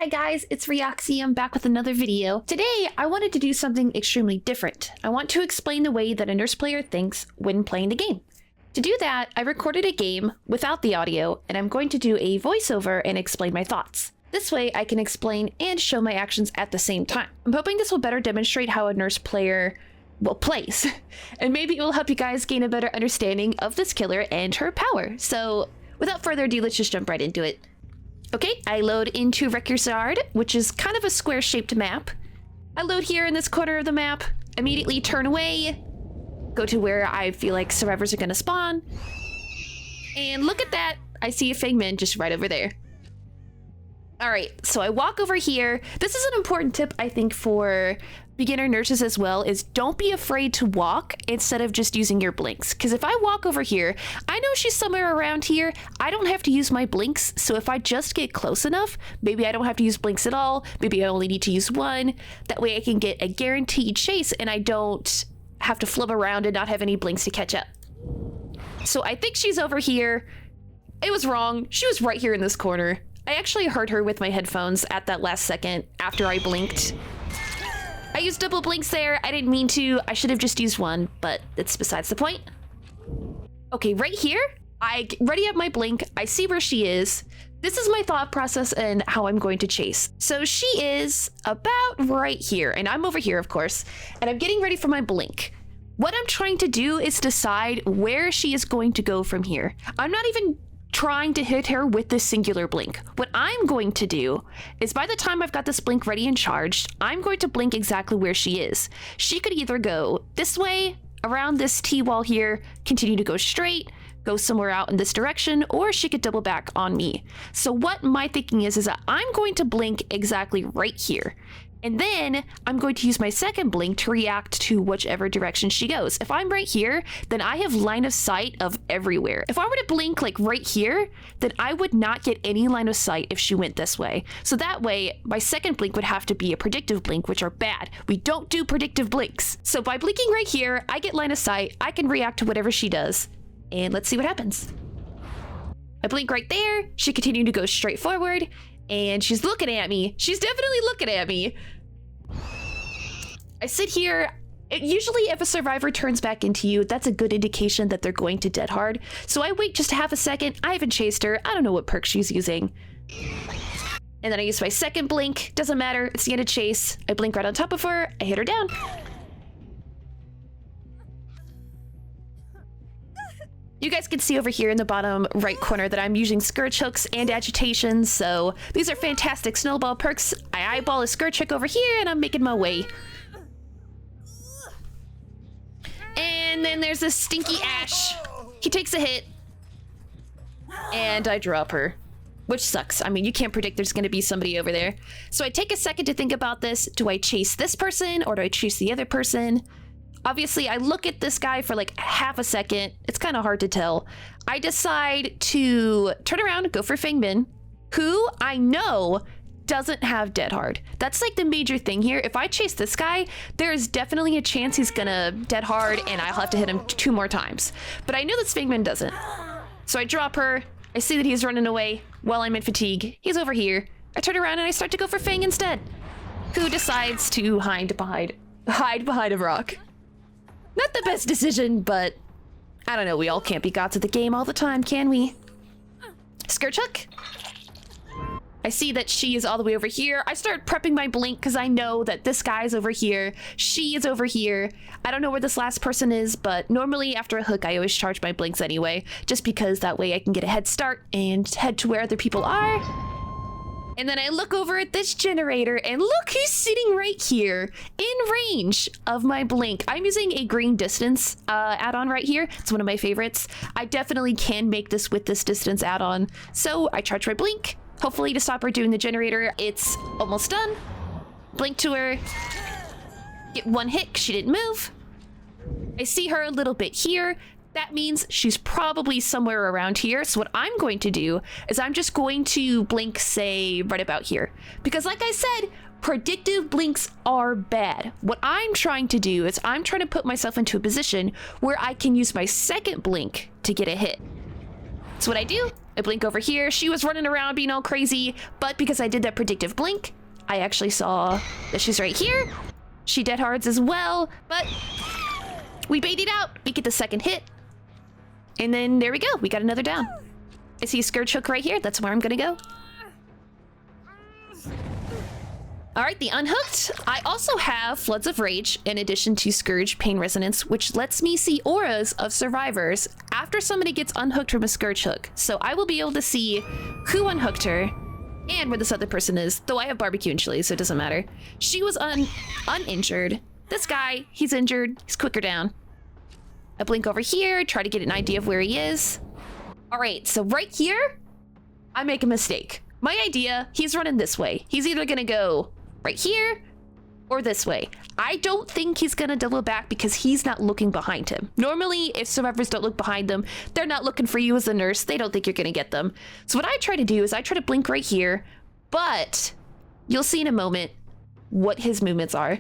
Hi guys, it's Ryoxy. I'm back with another video. Today, I wanted to do something extremely different. I want to explain the way that a nurse player thinks when playing the game. To do that, I recorded a game without the audio, and I'm going to do a voiceover and explain my thoughts. This way, I can explain and show my actions at the same time. I'm hoping this will better demonstrate how a nurse player plays, and maybe it will help you guys gain a better understanding of this killer and her power. So, without further ado, let's just jump right into it. Okay, I load into Wrecker's Yard, which is kind of a square-shaped map. I load here in this corner of the map, immediately turn away, go to where I feel like survivors are gonna spawn, and look at that, I see a Fangman just right over there. Alright, so I walk over here. This is an important tip, I think, for beginner nurses as well, is don't be afraid to walk instead of just using your blinks. Because if I walk over here, I know she's somewhere around here. I don't have to use my blinks, so if I just get close enough, maybe I don't have to use blinks at all. Maybe I only need to use one. That way I can get a guaranteed chase and I don't have to flub around and not have any blinks to catch up. So I think she's over here. It was wrong. She was right here in this corner. I actually heard her with my headphones at that last second after I blinked. I used double blinks there. I didn't mean to. I should have just used one, but it's besides the point. Okay, right here, I ready up my blink. I see where she is. This is my thought process and how I'm going to chase. So she is about right here, and I'm over here, of course, and I'm getting ready for my blink. What I'm trying to do is decide where she is going to go from here. I'm not even trying to hit her with this singular blink. What I'm going to do is by the time I've got this blink ready and charged, I'm going to blink exactly where she is. She could either go this way, around this T-wall here, continue to go straight, go somewhere out in this direction, or she could double back on me. So what my thinking is that I'm going to blink exactly right here. And then I'm going to use my second blink to react to whichever direction she goes. If I'm right here, then I have line of sight of everywhere. If I were to blink like right here, then I would not get any line of sight if she went this way. So that way, my second blink would have to be a predictive blink, which are bad. We don't do predictive blinks. So by blinking right here, I get line of sight. I can react to whatever she does. And let's see what happens. I blink right there. She continued to go straight forward. And she's looking at me. She's definitely looking at me. I sit here. Usually if a survivor turns back into you, that's a good indication that they're going to dead hard. So I wait just half a second. I haven't chased her. I don't know what perk she's using. And then I use my second blink. Doesn't matter. It's the end of chase. I blink right on top of her. I hit her down. You guys can see over here in the bottom right corner that I'm using Scourge Hooks and Agitation, so these are fantastic snowball perks. I eyeball a Scourge Hook over here and I'm making my way. And then there's this stinky Ash. He takes a hit. And I drop her, which sucks. I mean, you can't predict there's gonna be somebody over there. So I take a second to think about this. Do I chase this person or do I chase the other person? Obviously, I look at this guy for like half a second. It's kind of hard to tell. I decide to turn around and go for Fangman, who I know doesn't have dead hard. That's like the major thing here. If I chase this guy, there is definitely a chance he's gonna dead hard and I'll have to hit him 2 more times. But I know that Fangman doesn't. So I drop her. I see that he's running away while I'm in fatigue. He's over here. I turn around and I start to go for Fang instead, who decides to hide behind a rock. Not the best decision, but I don't know. We all can't be gods of the game all the time, can we? Scourge Hook. I see that she is all the way over here. I start prepping my blink because I know that this guy's over here. She is over here. I don't know where this last person is, but normally after a hook, I always charge my blinks anyway, just because that way I can get a head start and head to where other people are. And then I look over at this generator and look who's sitting right here in range of my blink. I'm using a green distance add-on right here. It's one of my favorites. I definitely can make this with this distance add-on. So I charge my blink, hopefully to stop her doing the generator. It's almost done. Blink to her. Get 1 hit 'cause she didn't move. I see her a little bit here. That means she's probably somewhere around here. So what I'm going to do is I'm just going to blink, say, right about here. Because like I said, predictive blinks are bad. What I'm trying to do is I'm trying to put myself into a position where I can use my second blink to get a hit. So what I do I blink over here. She was running around being all crazy, but because I did that predictive blink, I actually saw that she's right here. She dead hards as well, but we baited out. We get the second hit. And then there we go. We got another down. I see a Scourge Hook right here. That's where I'm gonna go. All right, the unhooked. I also have Floods of Rage in addition to Scourge Pain Resonance, which lets me see auras of survivors after somebody gets unhooked from a Scourge Hook. So I will be able to see who unhooked her and where this other person is, though I have barbecue and chili, so it doesn't matter. She was uninjured. This guy, he's injured. He's quicker down. I blink over here, try to get an idea of where he is. All right, so right here, I make a mistake. My idea, he's running this way. He's either gonna go right here or this way. I don't think he's gonna double back because he's not looking behind him. Normally, if survivors don't look behind them, they're not looking for you as a nurse. They don't think you're gonna get them. So what I try to do is I try to blink right here, but you'll see in a moment what his movements are.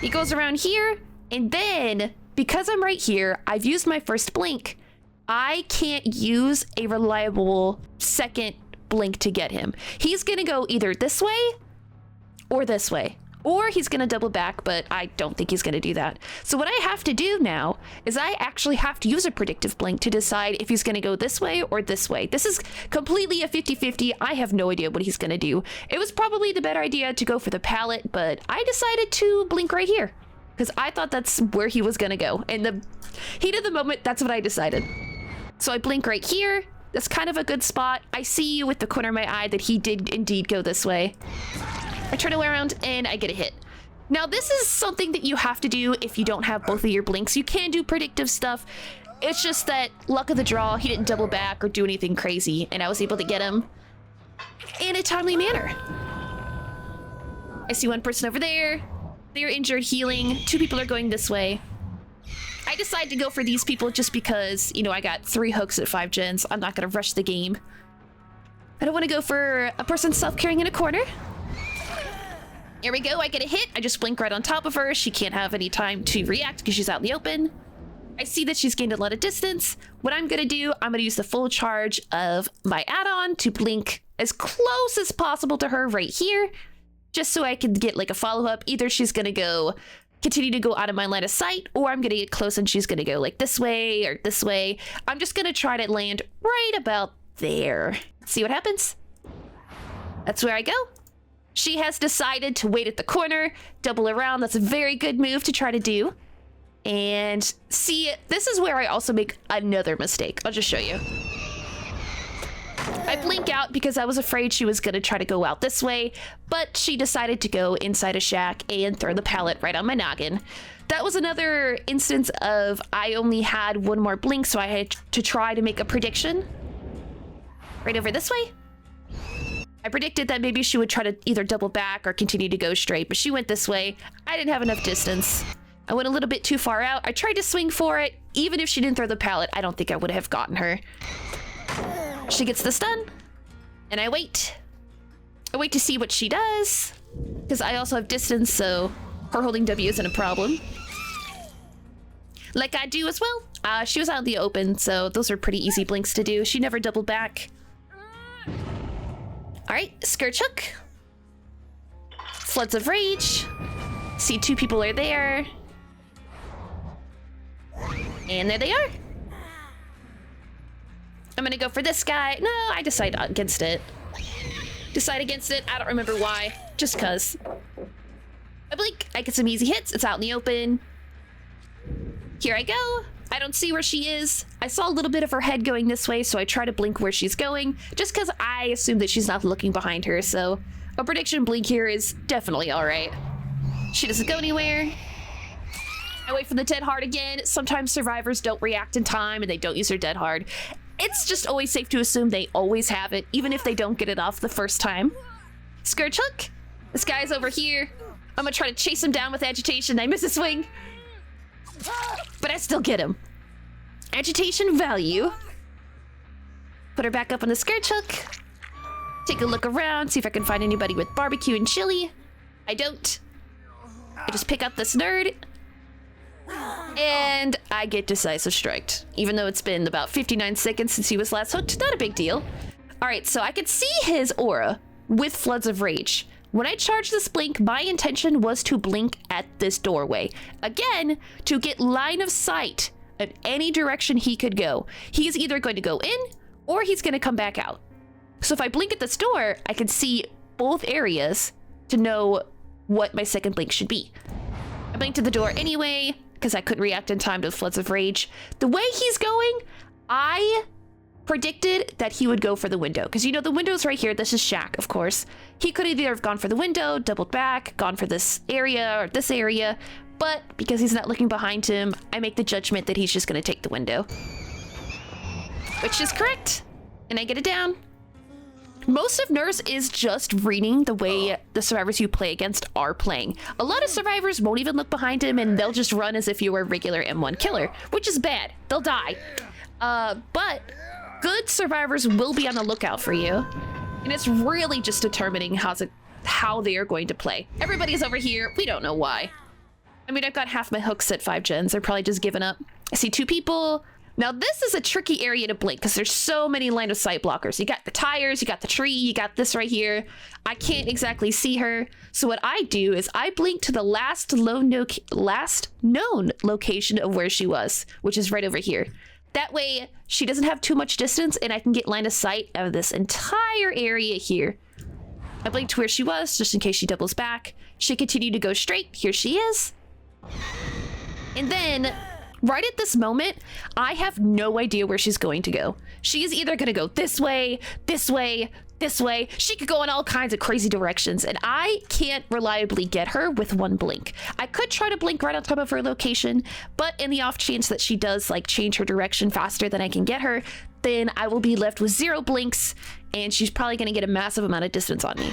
He goes around here, and then because I'm right here, I've used my first blink. I can't use a reliable second blink to get him. He's gonna go either this way or this way, or he's gonna double back, but I don't think he's gonna do that. So what I have to do now is I actually have to use a predictive blink to decide if he's gonna go this way or this way. This is completely a 50-50. I have no idea what he's gonna do. It was probably the better idea to go for the pallet, but I decided to blink right here because I thought that's where he was gonna go. In the heat of the moment, that's what I decided. So I blink right here. That's kind of a good spot. I see with the corner of my eye that he did indeed go this way. I turn around and I get a hit. Now this is something that you have to do if you don't have both of your blinks. You can do predictive stuff. It's just that luck of the draw, he didn't double back or do anything crazy, and I was able to get him in a timely manner. I see one person over there. They're injured, healing. 2 people are going this way. I decided to go for these people just because, you know, I got 3 hooks at 5 gens. I'm not gonna rush the game. I don't want to go for a person self-carrying in a corner. Here we go, I get a hit. I just blink right on top of her. She can't have any time to react because she's out in the open. I see that she's gained a lot of distance. What I'm gonna do, I'm gonna use the full charge of my add-on to blink as close as possible to her right here, just so I can get like a follow-up. Either she's gonna go continue to go out of my line of sight, or I'm gonna get close and she's gonna go like this way or this way. I'm just gonna try to land right about there. See what happens? That's where I go. She has decided to wait at the corner, double around. That's a very good move to try to do. And see, this is where I also make another mistake. I'll just show you. I blink out because I was afraid she was gonna try to go out this way, but she decided to go inside a shack and throw the pallet right on my noggin. That was another instance of I only had 1 more blink, so I had to try to make a prediction. Right over this way. I predicted that maybe she would try to either double back or continue to go straight, but she went this way. I didn't have enough distance. I went a little bit too far out. I tried to swing for it. Even if she didn't throw the pallet, I don't think I would have gotten her. She gets the stun, and I wait. I wait to see what she does, because I also have distance, so her holding W isn't a problem. Like I do as well. She was out in the open, so those are pretty easy blinks to do. She never doubled back. All right, Scourge Hook. Floods of Rage. See 2 people are there. And there they are. I'm gonna go for this guy. No, I decide against it. Decide against it. I don't remember why. Just cause. I blink. I get some easy hits. It's out in the open. Here I go. I don't see where she is. I saw a little bit of her head going this way, so I try to blink where she's going, just because I assume that she's not looking behind her, so a prediction blink here is definitely all right. She doesn't go anywhere. I wait for the dead hard again. Sometimes survivors don't react in time and they don't use their dead hard. It's just always safe to assume they always have it, even if they don't get it off the first time. Scourge Hook. This guy's over here. I'm gonna try to chase him down with agitation. I miss a swing, but I still get him. Agitation value. Put her back up on the Scourge Hook. Take a look around, see if I can find anybody with barbecue and chili. I don't. I just pick up this nerd. And I get decisive striked, even though it's been about 59 seconds since he was last hooked. Not a big deal. All right, so I could see his aura with Floods of Rage. When I charged this blink, my intention was to blink at this doorway. Again, to get line of sight in any direction he could go. He's either going to go in or he's going to come back out. So if I blink at this door, I can see both areas to know what my second blink should be. I blinked at the door anyway, because I couldn't react in time to Floods of Rage. The way he's going, I predicted that he would go for the window. Because, you know, the window's right here. This is Shack, of course. He could either have gone for the window, doubled back, gone for this area or this area. But because he's not looking behind him, I make the judgment that he's just going to take the window. Which is correct. And I get it down. Most of Nurse is just reading the way the survivors you play against are playing. A lot of survivors won't even look behind him and they'll just run as if you were a regular M1 killer, which is bad. They'll die. But good survivors will be on the lookout for you. And it's really just determining how they are going to play. Everybody's over here. We don't know why. I mean, I've got half my hooks at 5 gens. They're probably just giving up. I see 2 people. Now, this is a tricky area to blink because there's so many line of sight blockers. You got the tires, you got the tree, you got this right here. I can't exactly see her. So what I do is I blink to the last known location of where she was, which is right over here. That way, she doesn't have too much distance and I can get line of sight of this entire area here. I blinked to where she was just in case she doubles back. She continued to go straight. Here she is. And then right at this moment, I have no idea where she's going to go. She is either going to go this way, this way, this way. She could go in all kinds of crazy directions, and I can't reliably get her with one blink. I could try to blink right on top of her location, but in the off chance that she does like change her direction faster than I can get her, then I will be left with 0 blinks, and she's probably going to get a massive amount of distance on me.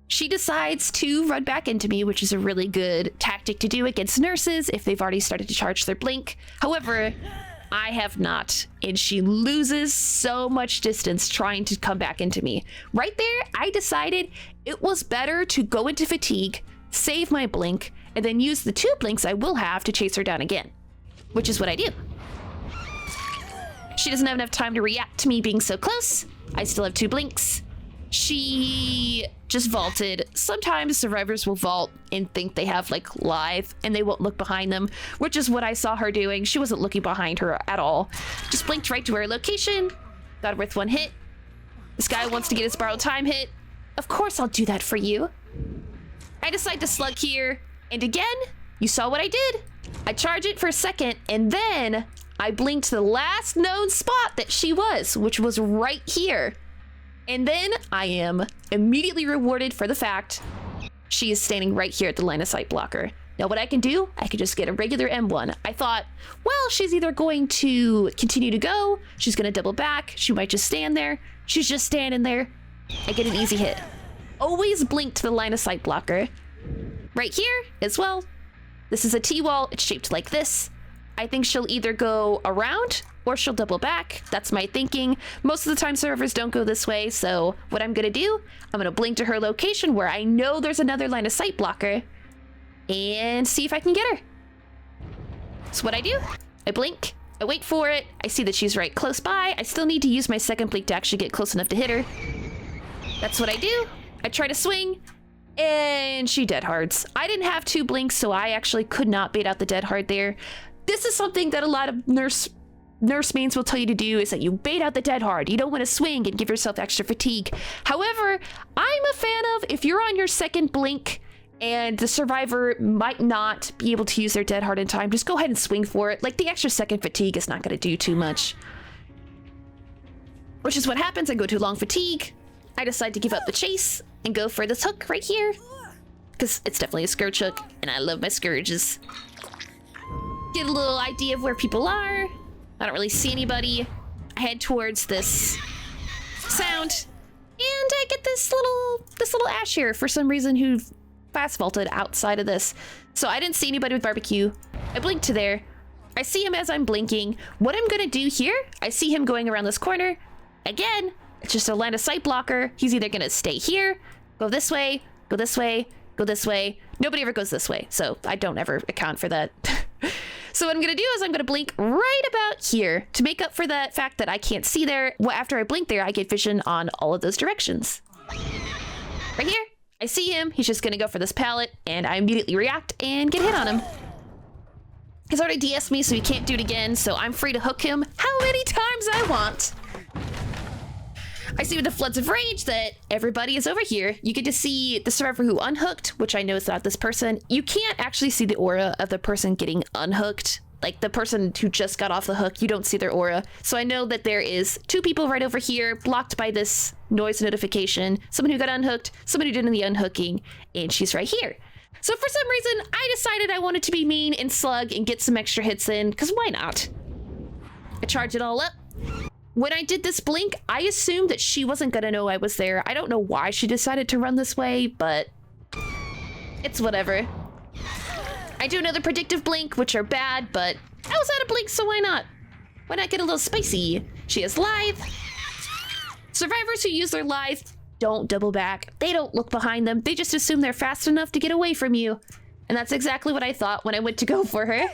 She decides to run back into me, which is a really good tactic to do against nurses if they've already started to charge their blink. However, I have not, and she loses so much distance trying to come back into me. Right there, I decided it was better to go into fatigue, save my blink, and then use the 2 blinks I will have to chase her down again, which is what I do. She doesn't have enough time to react to me being so close. I still have 2 blinks. She just vaulted. Sometimes survivors will vault and think they have like live and they won't look behind them, which is what I saw her doing. She wasn't looking behind her at all. Just blinked right to her location. Got her with 1 hit. This guy wants to get his borrowed time hit. Of course I'll do that for you. I decide to slug here. And again, you saw what I did. I charge it for a second and then I blinked to the last known spot that she was, which was right here. And then I am immediately rewarded for the fact she is standing right here at the line of sight blocker. Now what I can do, I can just get a regular M1. I thought, well, she's either going to continue to go, she's going to double back, she might just stand there. She's just standing there. I get an easy hit. Always blink to the line of sight blocker. Right here as well. This is a T-wall. It's shaped like this. I think she'll either go around or she'll double back. That's my thinking. Most of the time servers don't go this way, so what I'm gonna do, I'm gonna blink to her location where I know there's another line of sight blocker and see if I can get her. That's what I do. I blink, I wait for it, I see that she's right close by. I still need to use my second blink to actually get close enough to hit her. That's what I do. I try to swing, and she dead hards. I didn't have 2 blinks, so I actually could not bait out the dead hard there. This is something that a lot of nurse mains will tell you to do, is that you bait out the dead hard. You don't want to swing and give yourself extra fatigue. However, I'm a fan of, if you're on your second blink and the survivor might not be able to use their dead hard in time, just go ahead and swing for it. Like, the extra second fatigue is not going to do too much. Which is what happens. I go to long fatigue. I decide to give up the chase and go for this hook right here, because it's definitely a scourge hook and I love my scourges. Get a little idea of where people are. I don't really see anybody. I head towards this sound, and I get this little ash here for some reason who fast vaulted outside of this. So I didn't see anybody with barbecue. I blinked to there. I see him as I'm blinking. What I'm gonna do here, I see him going around this corner. Again, it's just a line of sight blocker. He's either gonna stay here, go this way, go this way, go this way. Nobody ever goes this way, so I don't ever account for that. So what I'm gonna do is I'm gonna blink right about here to make up for that fact that I can't see there. Well, after I blink there, I get vision on all of those directions. Right here, I see him. He's just gonna go for this pallet, and I immediately react and get hit on him. He's already DS'd me, so he can't do it again, so I'm free to hook him how many times I want. I see with the floods of rage that everybody is over here. You get to see the survivor who unhooked, which I know is not this person. You can't actually see the aura of the person getting unhooked. Like the person who just got off the hook, you don't see their aura. So I know that there is 2 people right over here blocked by this noise notification. Someone who got unhooked, someone who did the unhooking, and she's right here. So for some reason, I decided I wanted to be mean and slug and get some extra hits in, because why not? I charge it all up. When I did this blink, I assumed that she wasn't gonna know I was there. I don't know why she decided to run this way, but it's whatever. I do another predictive blink, which are bad, but I was out of blink, so why not? Why not get a little spicy? She is live. Survivors who use their live don't double back. They don't look behind them. They just assume they're fast enough to get away from you. And that's exactly what I thought when I went to go for her.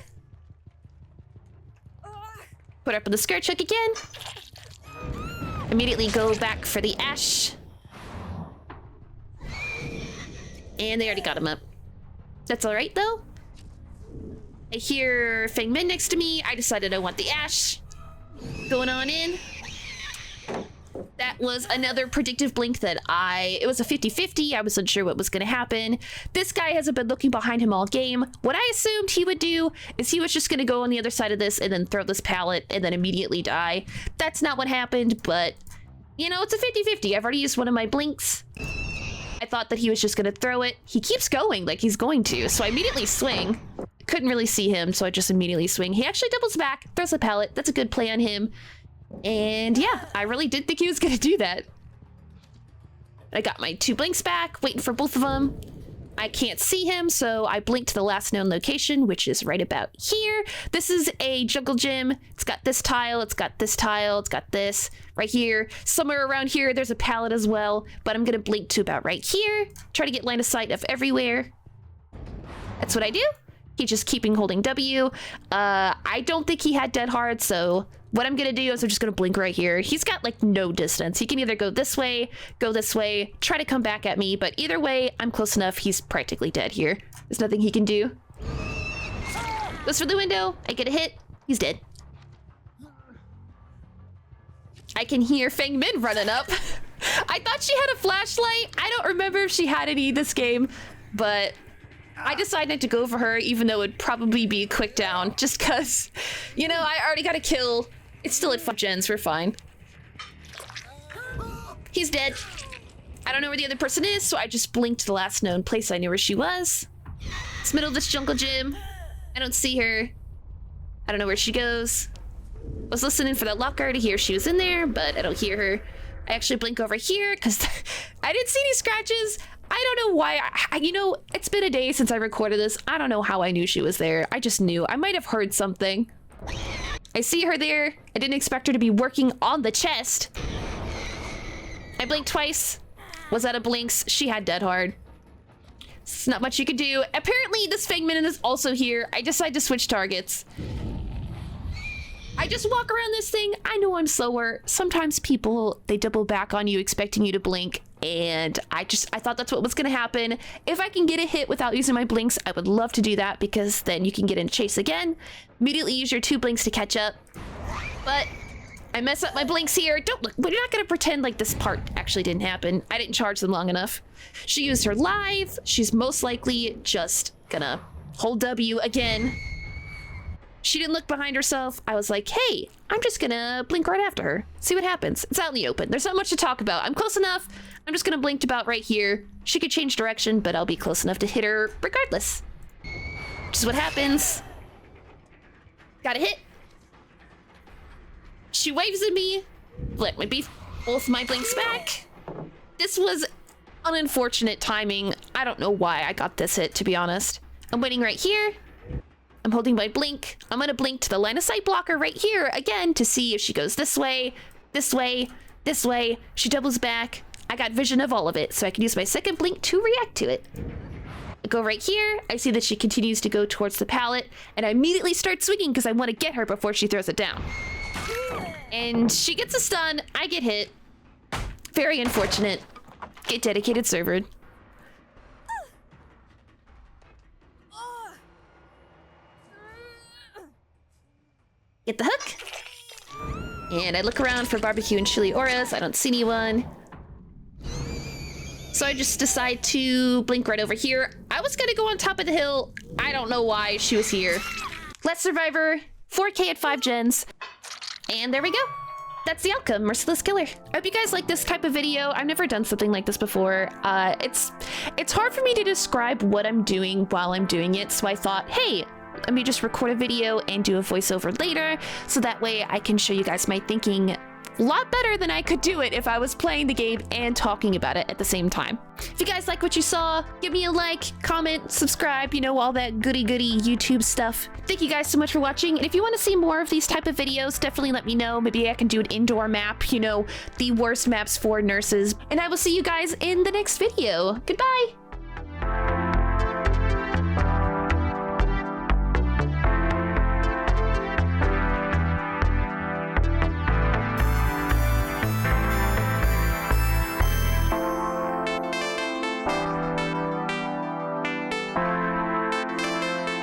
Put her up in the skirt choke again. Immediately go back for the ash. And they already got him up. That's all right, though. I hear Feng Min next to me. I decided I want the ash. Going on in. That was another predictive blink that it was a 50-50. I wasn't sure what was going to happen. This guy hasn't been looking behind him all game. What I assumed he would do is he was just going to go on the other side of this and then throw this pallet and then immediately die. That's not what happened, but you know, it's a 50-50. I've already used one of my blinks. I thought that he was just going to throw it. He keeps going like he's going to, so I immediately swing. Couldn't really see him, so I just immediately swing. He actually doubles back, throws the pallet. That's a good play on him. And yeah, I really did think he was gonna do that. I got my 2 blinks back, waiting for both of them. I can't see him, so I blinked to the last known location, which is right about here. This is a jungle gym. It's got this tile, it's got this tile, it's got this right here. Somewhere around here, there's a pallet as well, but I'm gonna blink to about right here. Try to get line of sight of everywhere. That's what I do. He's just keeping holding W. I don't think he had dead hard, so what I'm gonna do is I'm just gonna blink right here. He's got like no distance. He can either go this way, try to come back at me, but either way, I'm close enough. He's practically dead here. There's nothing he can do. Goes for the window. I get a hit. He's dead. I can hear Feng Min running up. I thought she had a flashlight. I don't remember if she had any this game, but I decided to go for her, even though it'd probably be a quick down, just because, you know, I already got a kill. It's still at 5 gens, we're fine. He's dead. I don't know where the other person is, so I just blinked to the last known place I knew where she was. It's middle of this jungle gym. I don't see her. I don't know where she goes. Was listening for that locker to hear she was in there, but I don't hear her. I actually blink over here, because I didn't see any scratches. I don't know why. You know, it's been a day since I recorded this. I don't know how I knew she was there. I just knew. I might have heard something. I see her there. I didn't expect her to be working on the chest. I blinked twice. Was out of blinks. She had dead hard. It's not much you could do. Apparently, this Feng Min is also here. I decided to switch targets. I just walk around this thing. I know I'm slower. Sometimes people, they double back on you expecting you to blink. And I thought that's what was going to happen. If I can get a hit without using my blinks, I would love to do that, because then you can get in chase again. Immediately use your 2 blinks to catch up. But I mess up my blinks here. Don't look. We're not going to pretend like this part actually didn't happen. I didn't charge them long enough. She used her live. She's most likely just gonna hold W again. She didn't look behind herself. I was like, hey, I'm just gonna blink right after her. See what happens. It's out in the open. There's not much to talk about. I'm close enough. I'm just gonna blink to about right here. She could change direction, but I'll be close enough to hit her regardless. Which is what happens. Got a hit. She waves at me. Let me be both my blinks back. This was unfortunate timing. I don't know why I got this hit, to be honest. I'm waiting right here. I'm holding my blink. I'm gonna blink to the line of sight blocker right here again to see if she goes this way, this way, this way. She doubles back. I got vision of all of it, so I can use my second blink to react to it. I go right here. I see that she continues to go towards the pallet, and I immediately start swinging because I want to get her before she throws it down. And she gets a stun. I get hit. Very unfortunate. Get dedicated servered. Get the hook. And I look around for barbecue and chili auras. I don't see anyone. So I just decide to blink right over here. I was gonna go on top of the hill. I don't know why she was here. Let's Survivor, 4K at 5 gens. And there we go. That's the outcome, Merciless Killer. I hope you guys like this type of video. I've never done something like this before. It's hard for me to describe what I'm doing while I'm doing it. So I thought, hey, let me just record a video and do a voiceover later. So that way I can show you guys my thinking a lot better than I could do it if I was playing the game and talking about it at the same time. If you guys like what you saw, give me a like, comment, subscribe, you know, all that goody YouTube stuff. Thank you guys so much for watching. And if you want to see more of these type of videos, definitely let me know. Maybe I can do an indoor map, you know, the worst maps for nurses. And I will see you guys in the next video. Goodbye.